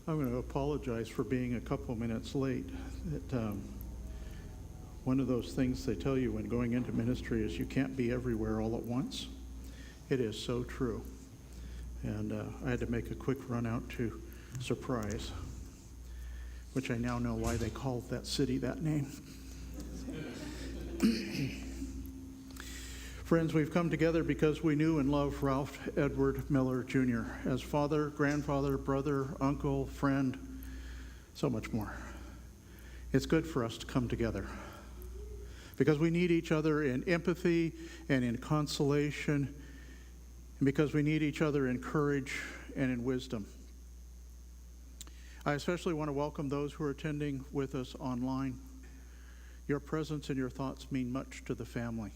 I'm going to apologize for being a couple minutes late. One of those things they tell you when going into ministry is you can't be everywhere all at once. It is so true. And I had to make a quick run out to Surprise, which I now know why they called that city that name. Friends, we've come together because we knew and love Ralph Edward Miller Jr. as father, grandfather, brother, uncle, friend, so much more. It's good for us to come together because we need each other in empathy and in consolation, and because we need each other in courage and in wisdom. I especially want to welcome those who are attending with us online. Your presence and your thoughts mean much to the family.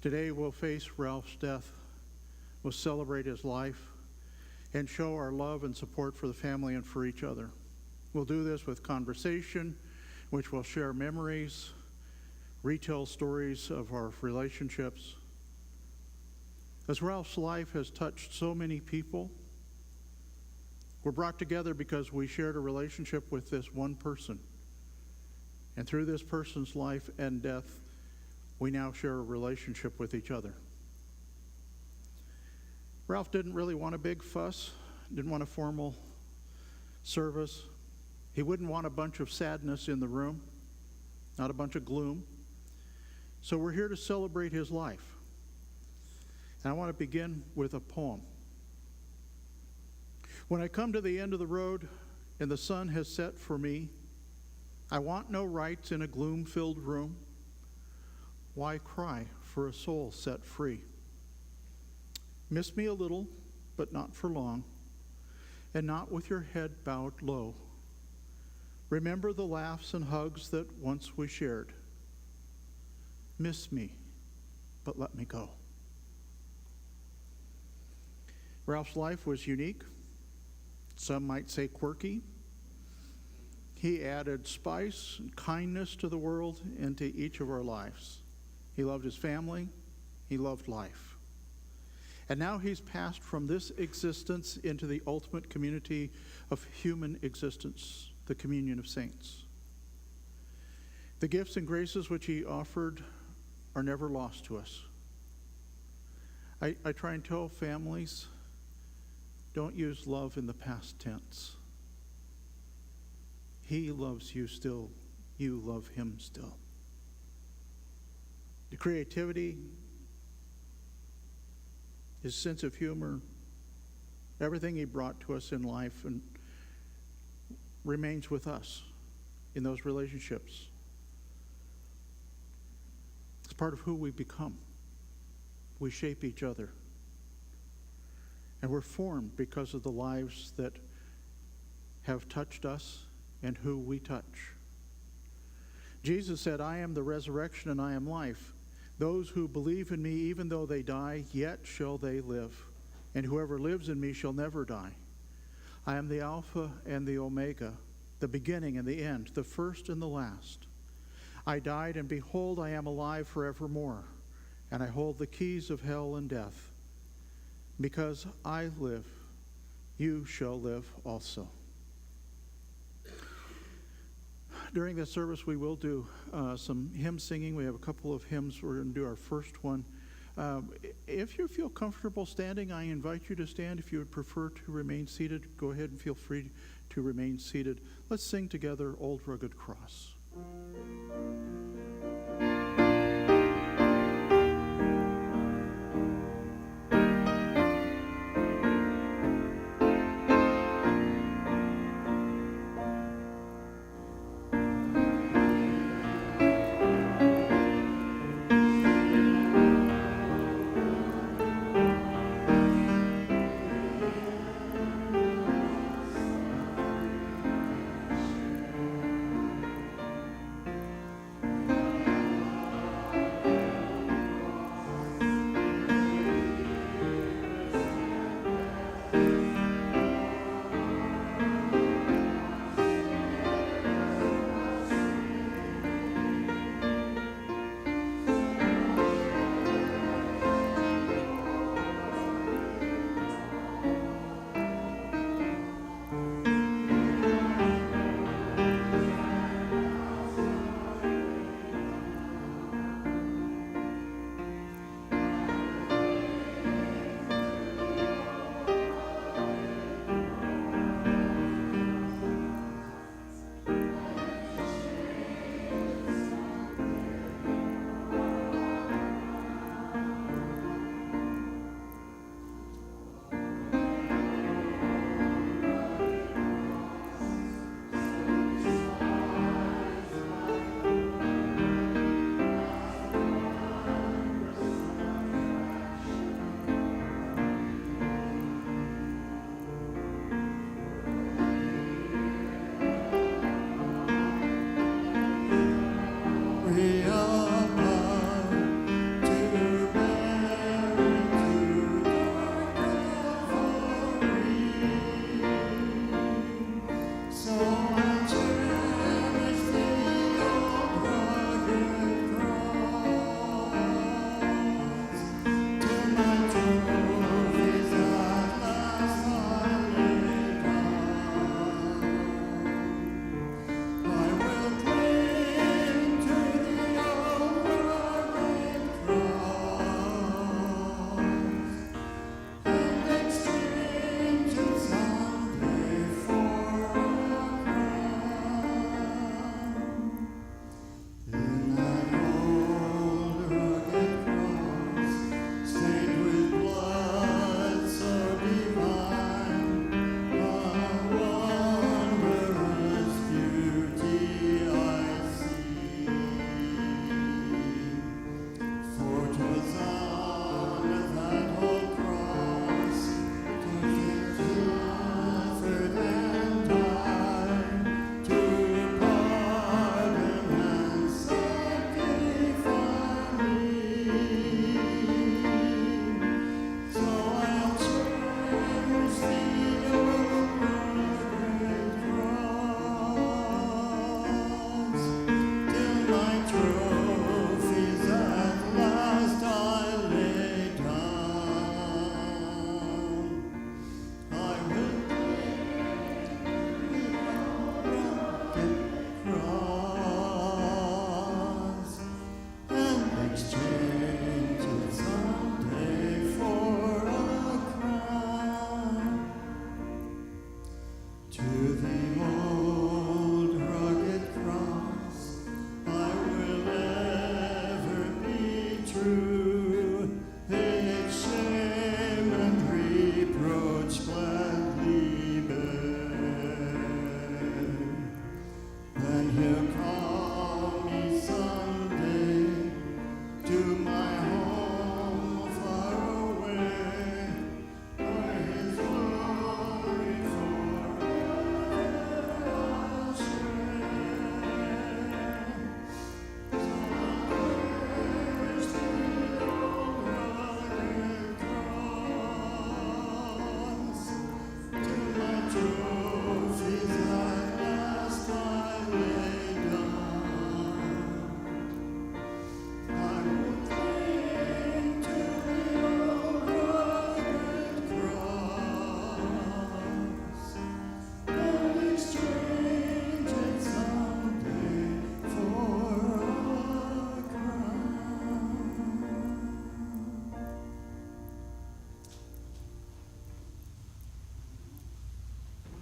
Today we'll face Ralph's death, we'll celebrate his life, and show our love and support for the family and for each other. We'll do this with conversation, which will share memories, retell stories of our relationships. As Ralph's life has touched so many people, we're brought together because we shared a relationship with this one person. And through this person's life and death, we now share a relationship with each other. Ralph didn't really want a big fuss, didn't want a formal service. He wouldn't want a bunch of sadness in the room, not a bunch of gloom. So we're here to celebrate his life. And I want to begin with a poem. When I come to the end of the road and the sun has set for me, I want no rights in a gloom-filled room. Why cry for a soul set free? Miss me a little, but not for long, and not with your head bowed low. Remember the laughs and hugs that once we shared. Miss me, but let me go. Ralph's life was unique. Some might say quirky. He added spice and kindness to the world and to each of our lives. He loved his family. He loved life. And now he's passed from this existence into the ultimate community of human existence, the communion of saints. The gifts and graces which he offered are never lost to us. I try and tell families, don't use love in the past tense. He loves you still. You love him still. The creativity, his sense of humor, everything he brought to us in life and remains with us in those relationships. It's part of who we become. We shape each other. And we're formed because of the lives that have touched us and who we touch. Jesus said, I am the resurrection and I am life. Those who believe in me, even though they die, yet shall they live. And whoever lives in me shall never die. I am the Alpha and the Omega, the beginning and the end, the first and the last. I died, and behold, I am alive forevermore, and I hold the keys of hell and death. Because I live, you shall live also. During this service, we will do some hymn singing. We have a couple of hymns. We're going to do our first one. If you feel comfortable standing, I invite you to stand. If you would prefer to remain seated, go ahead and feel free to remain seated. Let's sing together, Old Rugged Cross.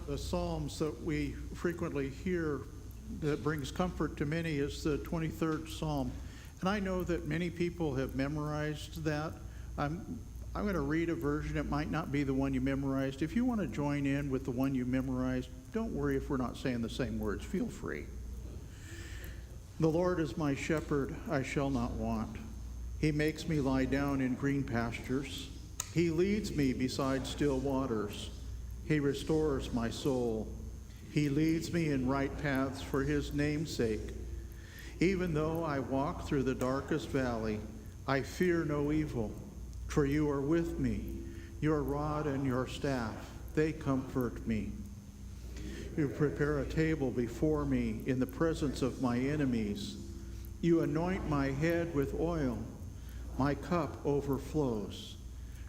The Psalms that we frequently hear that brings comfort to many is the 23rd Psalm. And I know that many people have memorized that. I'm going to read a version. It might not be the one you memorized. If you want to join in with the one you memorized, don't worry if we're not saying the same words. Feel free. The Lord is my shepherd, I shall not want. He makes me lie down in green pastures. He leads me beside still waters. He restores my soul. He leads me in right paths for his name's sake. Even though I walk through the darkest valley, I fear no evil, for you are with me. Your rod and your staff, they comfort me. You prepare a table before me in the presence of my enemies. You anoint my head with oil. My cup overflows.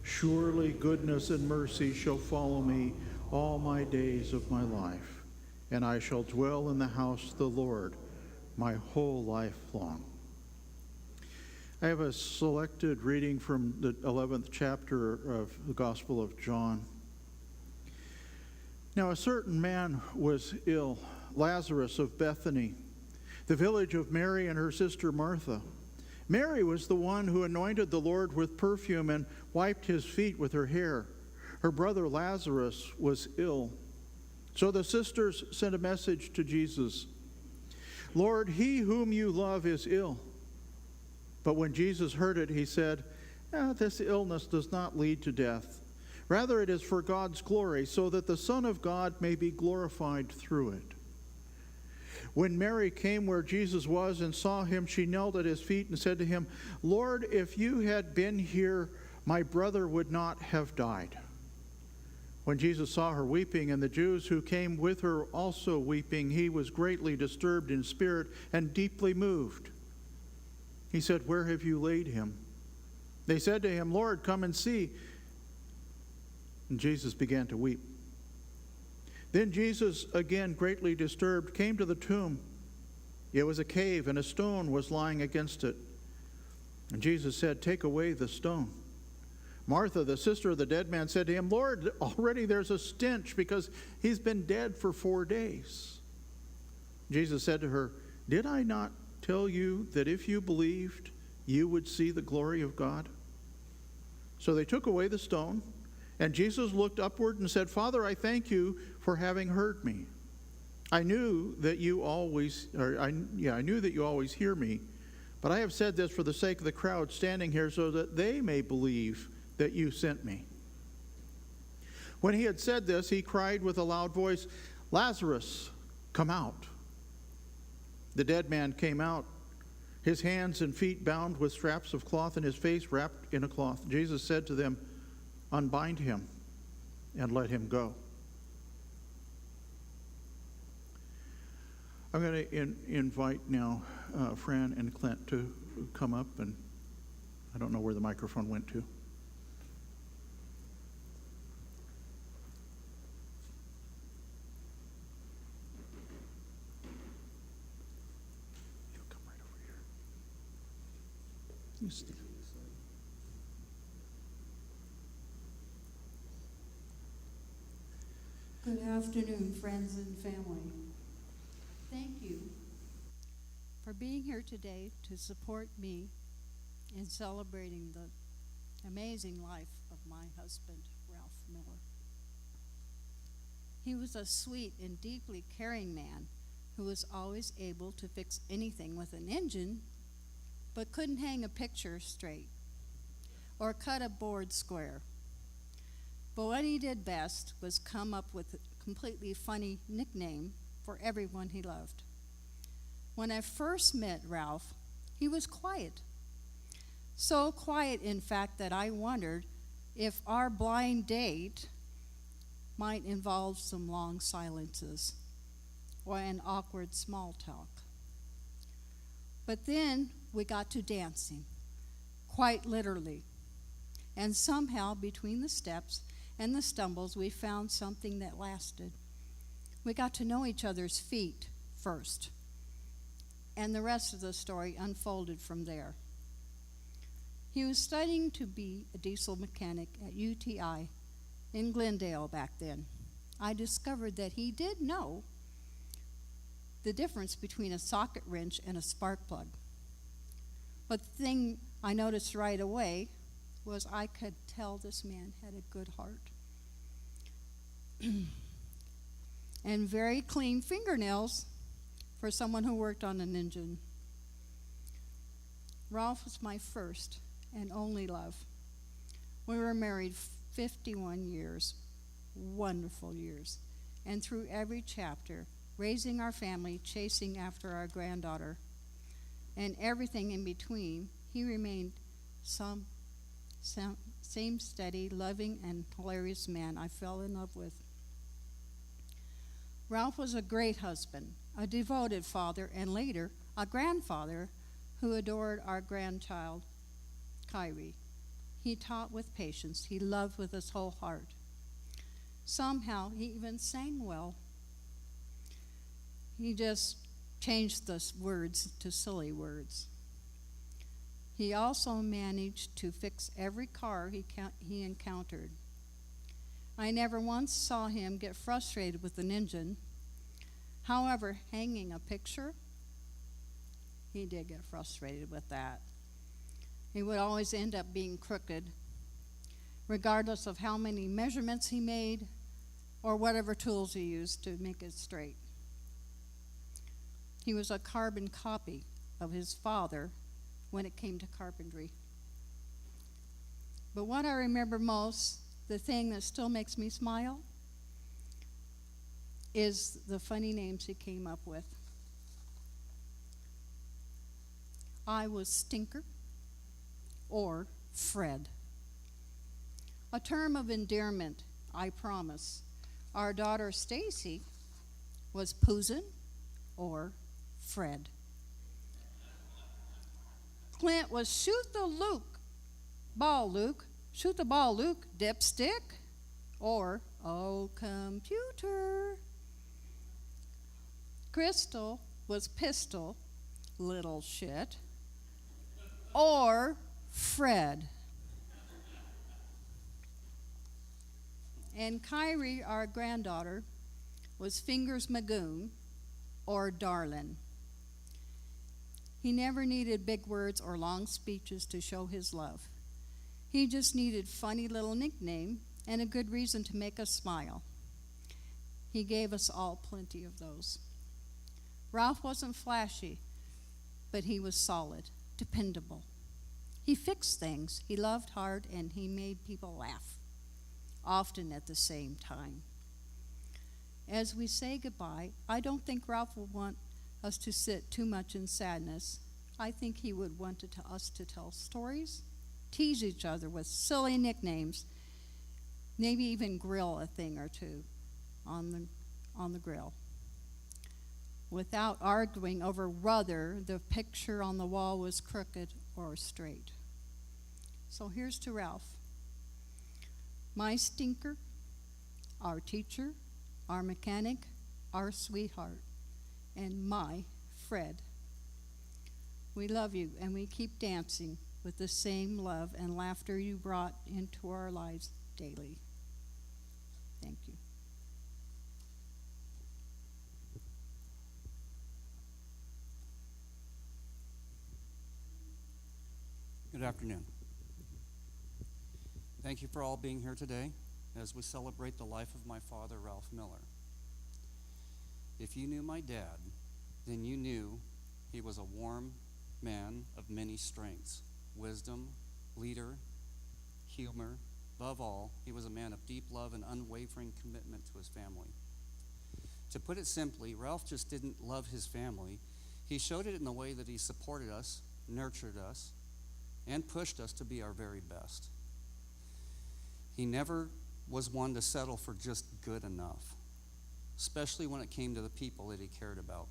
Surely goodness and mercy shall follow me all my days of my life, and I shall dwell in the house of the Lord my whole life long. I have a selected reading from the 11th chapter of the Gospel of John. Now a certain man was ill, Lazarus of Bethany, the village of Mary and her sister Martha. Mary was the one who anointed the Lord with perfume and wiped his feet with her hair. Her brother Lazarus was ill. So the sisters sent a message to Jesus. Lord, he whom you love is ill. But when Jesus heard it, he said, this illness does not lead to death. Rather, it is for God's glory, so that the Son of God may be glorified through it. When Mary came where Jesus was and saw him, she knelt at his feet and said to him, Lord, if you had been here, my brother would not have died. When Jesus saw her weeping, and the Jews who came with her also weeping, he was greatly disturbed in spirit and deeply moved. He said, Where have you laid him? They said to him, Lord, come and see. And Jesus began to weep. Then Jesus, again greatly disturbed, came to the tomb. It was a cave, and a stone was lying against it. And Jesus said, Take away the stone. Martha, the sister of the dead man, said to him, Lord, already there's a stench because he's been dead for 4 days. Jesus said to her, Did I not tell you that if you believed, you would see the glory of God? So they took away the stone. And Jesus looked upward and said, Father, I thank you for having heard me. I knew that you always hear me, but I have said this for the sake of the crowd standing here so that they may believe that you sent me. When he had said this, he cried with a loud voice, Lazarus, come out. The dead man came out, his hands and feet bound with straps of cloth and his face wrapped in a cloth. Jesus said to them, Unbind him and let him go. I'm going to invite now Fran and Clint to come up, and I don't know where the microphone went to. You'll come right over here. You stand. Good afternoon, friends and family. Thank you for being here today to support me in celebrating the amazing life of my husband, Ralph Miller. He was a sweet and deeply caring man who was always able to fix anything with an engine, but couldn't hang a picture straight or cut a board square. But what he did best was come up with a completely funny nickname for everyone he loved. When I first met Ralph, he was quiet. So quiet, in fact, that I wondered if our blind date might involve some long silences or an awkward small talk. But then we got to dancing, quite literally. And somehow, between the steps and the stumbles, we found something that lasted. We got to know each other's feet first, and the rest of the story unfolded from there. He was studying to be a diesel mechanic at UTI in Glendale back then. I discovered that he did know the difference between a socket wrench and a spark plug. But the thing I noticed right away was I could tell this man had a good heart. And very clean fingernails for someone who worked on an engine. Ralph was my first and only love. We were married 51 years, wonderful years, and through every chapter, raising our family, chasing after our granddaughter, and everything in between, he remained same steady, loving, and hilarious man I fell in love with. Ralph was a great husband, a devoted father, and later a grandfather who adored our grandchild, Kyrie. He taught with patience. He loved with his whole heart. Somehow, he even sang well. He just changed the words to silly words. He also managed to fix every car he encountered. I never once saw him get frustrated with an engine. However, hanging a picture, he did get frustrated with that. He would always end up being crooked, regardless of how many measurements he made or whatever tools he used to make it straight. He was a carbon copy of his father when it came to carpentry. But what I remember most, the thing that still makes me smile, is the funny names he came up with. I was Stinker or Fred. A term of endearment, I promise. Our daughter Stacy was Poozin or Fred. Clint was shoot the ball, Luke, dipstick, or oh, computer. Crystal was pistol, little shit, or Fred. And Kyrie, our granddaughter, was Fingers Magoon, or Darlin'. He never needed big words or long speeches to show his love. He just needed funny little nickname and a good reason to make us smile. He gave us all plenty of those. Ralph wasn't flashy, but he was solid, dependable. He fixed things, he loved hard, and he made people laugh, often at the same time. As we say goodbye, I don't think Ralph will want us to sit too much in sadness. I think he would want us to tell stories, tease each other with silly nicknames, maybe even grill a thing or two on the grill, without arguing over whether the picture on the wall was crooked or straight. So here's to Ralph. My Stinker, our teacher, our mechanic, our sweetheart, and my Fred. We love you, and we keep dancing with the same love and laughter you brought into our lives daily. Thank you. Good afternoon. Thank you for all being here today as we celebrate the life of my father, Ralph Miller. If you knew my dad, then you knew he was a warm man of many strengths, wisdom, leader, humor. Above all, he was a man of deep love and unwavering commitment to his family. To put it simply, Ralph just didn't love his family. He showed it in the way that he supported us, nurtured us, and pushed us to be our very best. He never was one to settle for just good enough, especially when it came to the people that he cared about.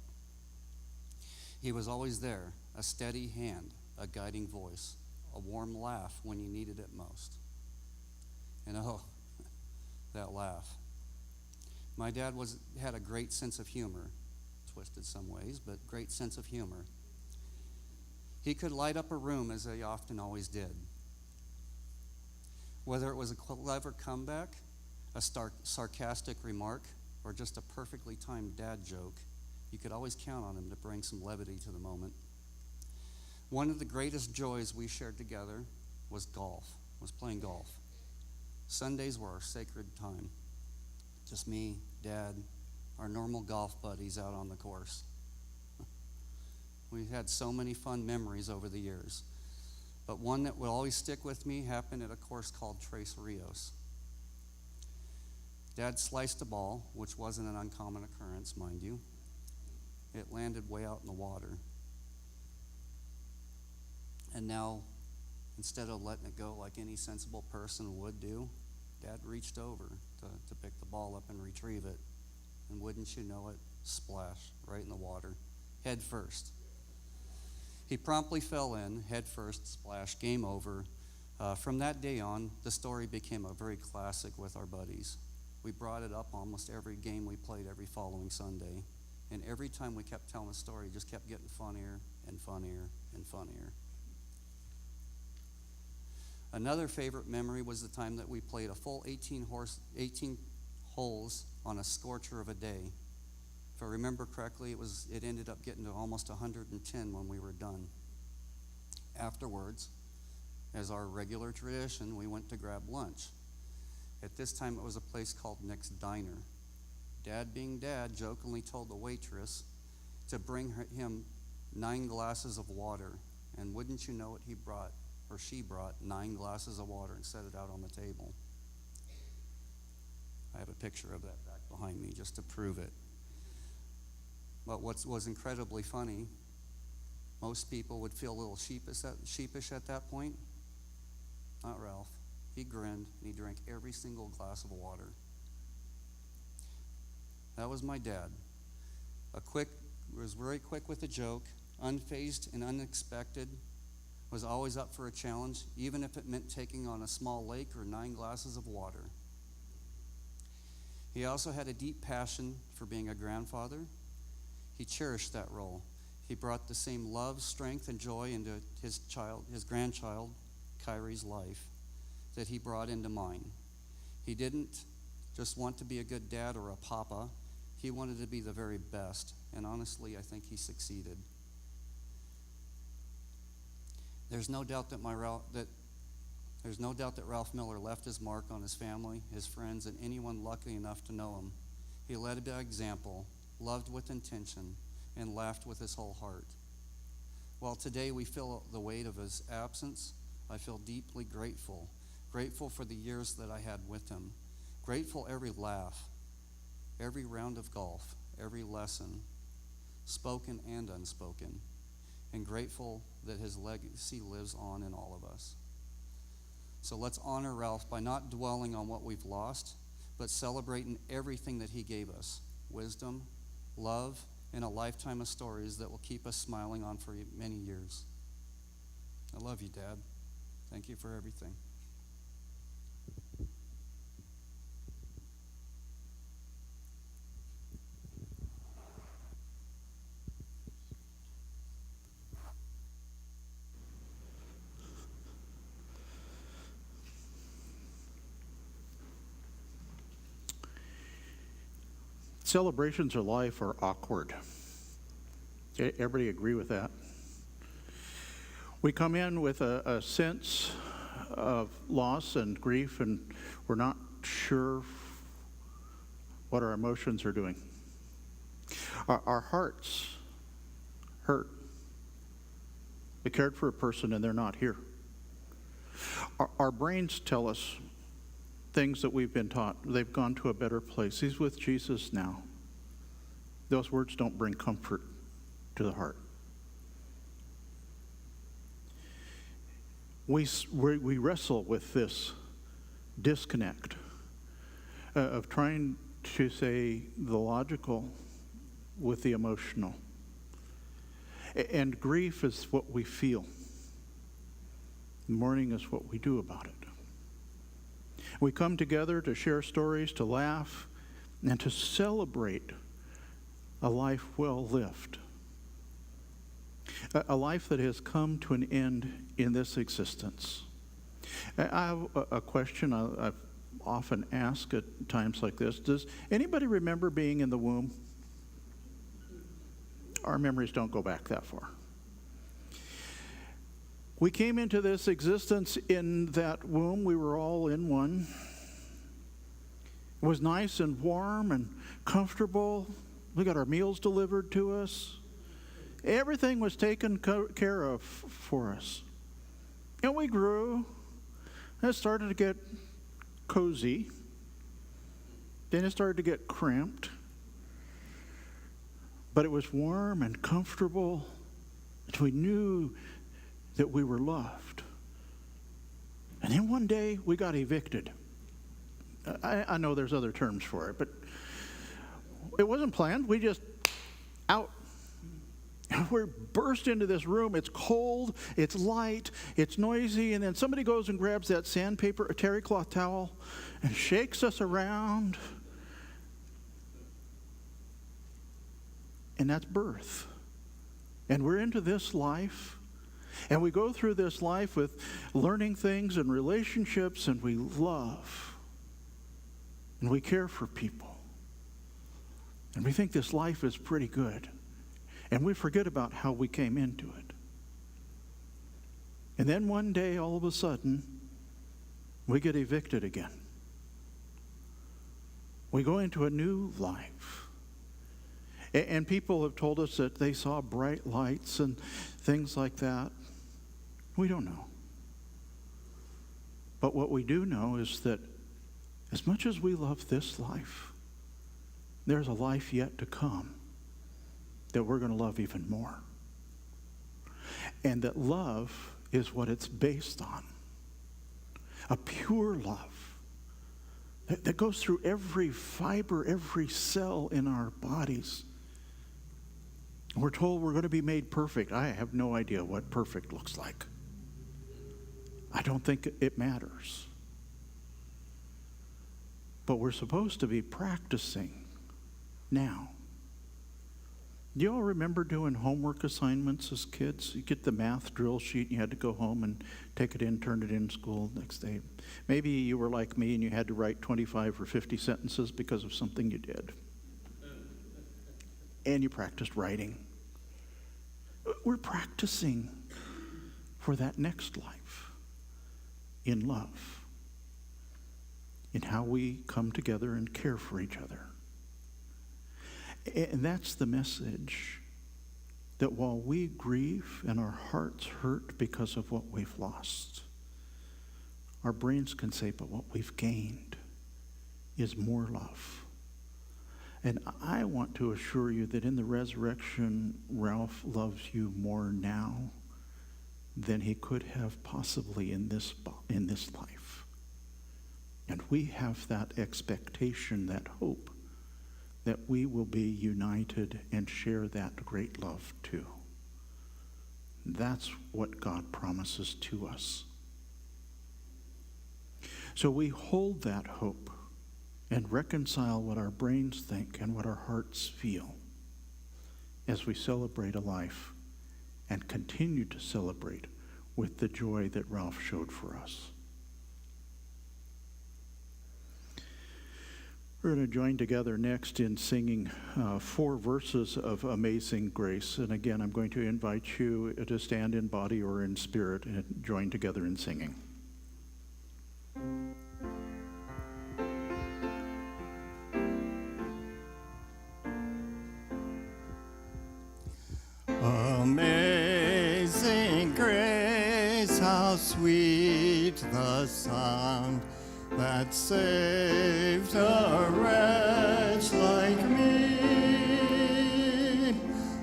He was always there, a steady hand, a guiding voice, a warm laugh when you needed it most. And oh, that laugh. My dad had a great sense of humor, twisted some ways, but great sense of humor. He could light up a room as he often always did. Whether it was a clever comeback, a sarcastic remark, or just a perfectly timed dad joke, you could always count on him to bring some levity to the moment. One of the greatest joys we shared together was playing golf. Sundays were our sacred time. Just me, Dad, our normal golf buddies out on the course. We've had so many fun memories over the years. But one that will always stick with me happened at a course called Tres Rios. Dad sliced a ball, which wasn't an uncommon occurrence, mind you. It landed way out in the water. And now, instead of letting it go like any sensible person would do, Dad reached over to pick the ball up and retrieve it. And wouldn't you know it, splash right in the water, head first. He promptly fell in, head first, splash, game over. From that day on, the story became a very classic with our buddies. We brought it up almost every game we played every following Sunday. And every time we kept telling the story, it just kept getting funnier and funnier and funnier. Another favorite memory was the time that we played a full 18 holes on a scorcher of a day. If I remember correctly, it ended up getting to almost 110 when we were done. Afterwards, as our regular tradition, we went to grab lunch. At this time, it was a place called Nick's Diner. Dad, being Dad, jokingly told the waitress to bring him 9 glasses of water. And wouldn't you know it, she brought 9 glasses of water and set it out on the table. I have a picture of that back behind me just to prove it. But what was incredibly funny, most people would feel a little sheepish at that point. Not Ralph. He grinned and he drank every single glass of water. That was my dad. Was very quick with a joke, unfazed and unexpected, was always up for a challenge, even if it meant taking on a small lake or 9 glasses of water. He also had a deep passion for being a grandfather. He cherished that role. He brought the same love, strength, and joy into his grandchild, Kyrie's life, that he brought into mine. He didn't just want to be a good dad or a papa. He wanted to be the very best, and honestly, I think he succeeded. There's no doubt that Ralph Miller left his mark on his family, his friends, and anyone lucky enough to know him. He led by example, loved with intention, and laughed with his whole heart. While today we feel the weight of his absence, I feel deeply grateful for the years that I had with him, grateful every laugh, every round of golf, every lesson, spoken and unspoken, and grateful that his legacy lives on in all of us. So let's honor Ralph by not dwelling on what we've lost, but celebrating everything that he gave us: wisdom, love, and a lifetime of stories that will keep us smiling on for many years. I love you, Dad. Thank you for everything. Celebrations of life are awkward. Everybody agree with that? We come in with a sense of loss and grief, and we're not sure what our emotions are doing. Our hearts hurt. We cared for a person and they're not here. Our brains tell us things that we've been taught. They've gone to a better place. He's with Jesus now. Those words don't bring comfort to the heart. We wrestle with this disconnect of trying to say the logical with the emotional. And grief is what we feel. Mourning is what we do about it. We come together to share stories, to laugh, and to celebrate a life well lived. A life that has come to an end in this existence. I have a question. I've often ask at times like this, does anybody remember being in the womb? Our memories don't go back that far. We came into this existence in that womb. We were all in one. It was nice and warm and comfortable. We got our meals delivered to us. Everything was taken care of for us. And we grew. And it started to get cozy. Then it started to get cramped. But it was warm and comfortable. And we knew that we were loved. And then one day we got evicted. I know there's other terms for it, but it wasn't planned. We just out. We're burst into this room. It's cold, it's light, it's noisy, and then somebody goes and grabs that sandpaper, a terry cloth towel, and shakes us around. And that's birth. And we're into this life. And we go through this life with learning things and relationships, and we love. And we care for people. And we think this life is pretty good. And we forget about how we came into it. And then one day, all of a sudden, we get evicted again. We go into a new life. And people have told us that they saw bright lights and things like that. We don't know. But what we do know is that as much as we love this life, there's a life yet to come that we're going to love even more. And that love is what it's based on. A pure love that goes through every fiber, every cell in our bodies. We're told we're going to be made perfect. I have no idea what perfect looks like. I don't think it matters. But we're supposed to be practicing now. Do you all remember doing homework assignments as kids? You get the math drill sheet and you had to go home and take it in, turn it in school next day. Maybe you were like me and you had to write 25 or 50 sentences because of something you did. And you practiced writing. We're practicing for that next life in love, in how we come together and care for each other. And that's the message, that while we grieve and our hearts hurt because of what we've lost, our brains can say, but what we've gained is more love. And I want to assure you that in the resurrection, Ralph loves you more now than he could have possibly in this life. And we have that expectation, that hope, that we will be united and share that great love too. That's what God promises to us. So we hold that hope and reconcile what our brains think and what our hearts feel as we celebrate a life and continue to celebrate with the joy that Ralph showed for us. We're going to join together next in singing 4 verses of Amazing Grace. And again, I'm going to invite you to stand in body or in spirit and join together in singing. Amazing grace, how sweet the sound that saved a wretch like me.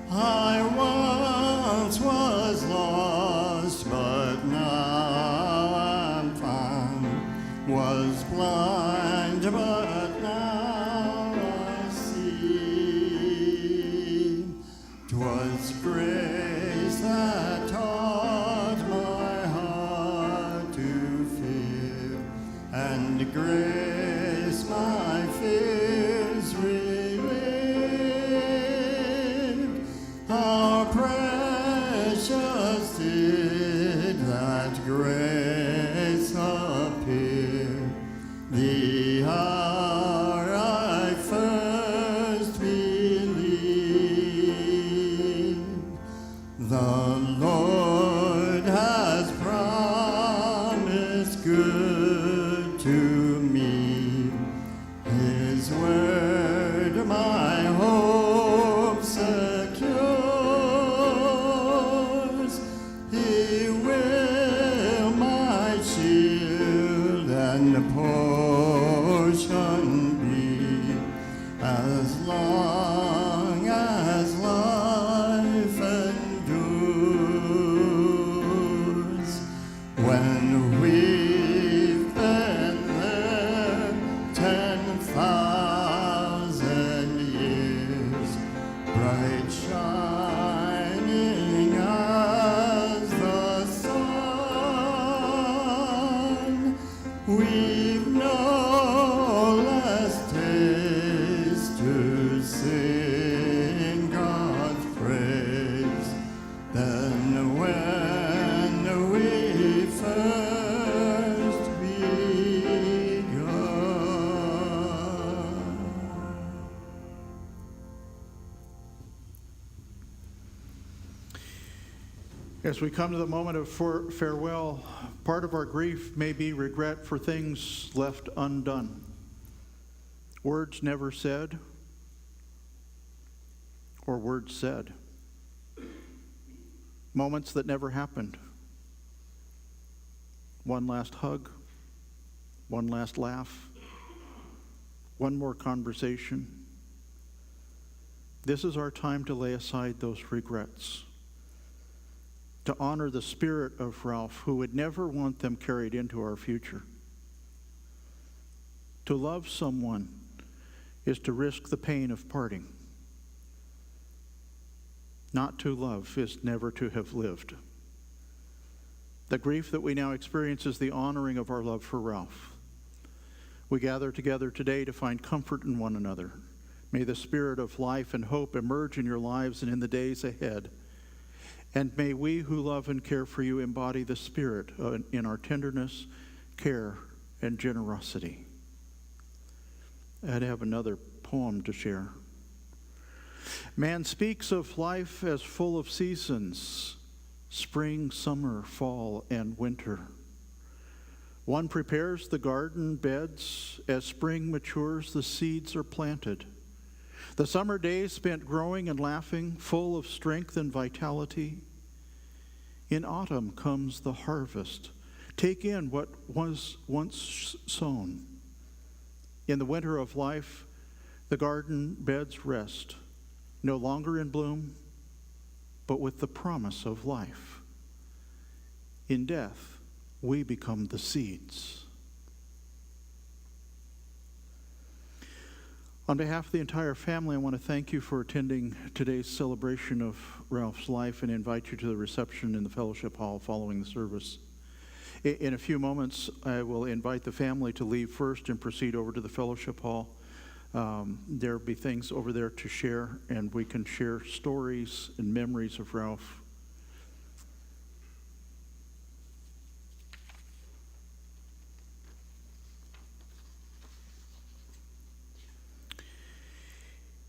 I once was lost, but now I'm found, was blind, but now I see. 'Twas grace that taught my heart to fear, and grace my 1,000 years, bright shining as the sun. We've no less days to sing God's praise than when we first begun. As we come to the moment of farewell, part of our grief may be regret for things left undone, words never said, or words said, moments that never happened, one last hug, one last laugh, one more conversation. This is our time to lay aside those regrets, to honor the spirit of Ralph, who would never want them carried into our future. To love someone is to risk the pain of parting. Not to love is never to have lived. The grief that we now experience is the honoring of our love for Ralph. We gather together today to find comfort in one another. May the spirit of life and hope emerge in your lives and in the days ahead. And may we who love and care for you embody the Spirit in our tenderness, care, and generosity. I'd have another poem to share. Man speaks of life as full of seasons, spring, summer, fall, and winter. One prepares the garden beds. As spring matures, the seeds are planted. The summer days spent growing and laughing, full of strength and vitality. In autumn comes the harvest. Take in what was once sown. In the winter of life, the garden beds rest, no longer in bloom, but with the promise of life. In death, we become the seeds. On behalf of the entire family, I want to thank you for attending today's celebration of Ralph's life and invite you to the reception in the fellowship hall following the service. In a few moments, I will invite the family to leave first and proceed over to the fellowship hall. There will be things over there to share, and we can share stories and memories of Ralph.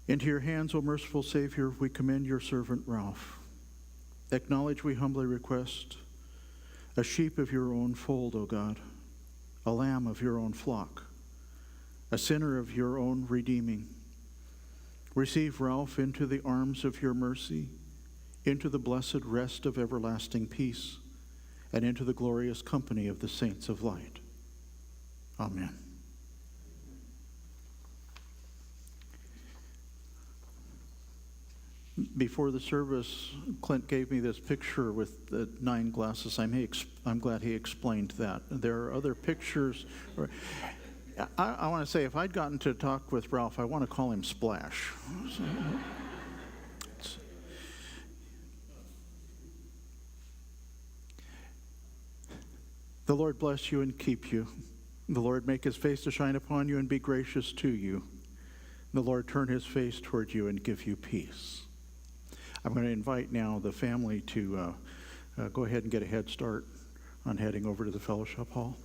Into your hands, O merciful Savior, we commend your servant Ralph. Acknowledge, we humbly request, a sheep of your own fold, O God, a lamb of your own flock, a sinner of your own redeeming. Receive Ralph into the arms of your mercy, into the blessed rest of everlasting peace, and into the glorious company of the saints of light. Amen. Before the service, Clint gave me this picture with the 9 glasses. I'm glad he explained that. There are other pictures. I want to say, if I'd gotten to talk with Ralph, I want to call him Splash. The Lord bless you and keep you. The Lord make his face to shine upon you and be gracious to you. The Lord turn his face toward you and give you peace. I'm going to invite now the family to go ahead and get a head start on heading over to the fellowship hall.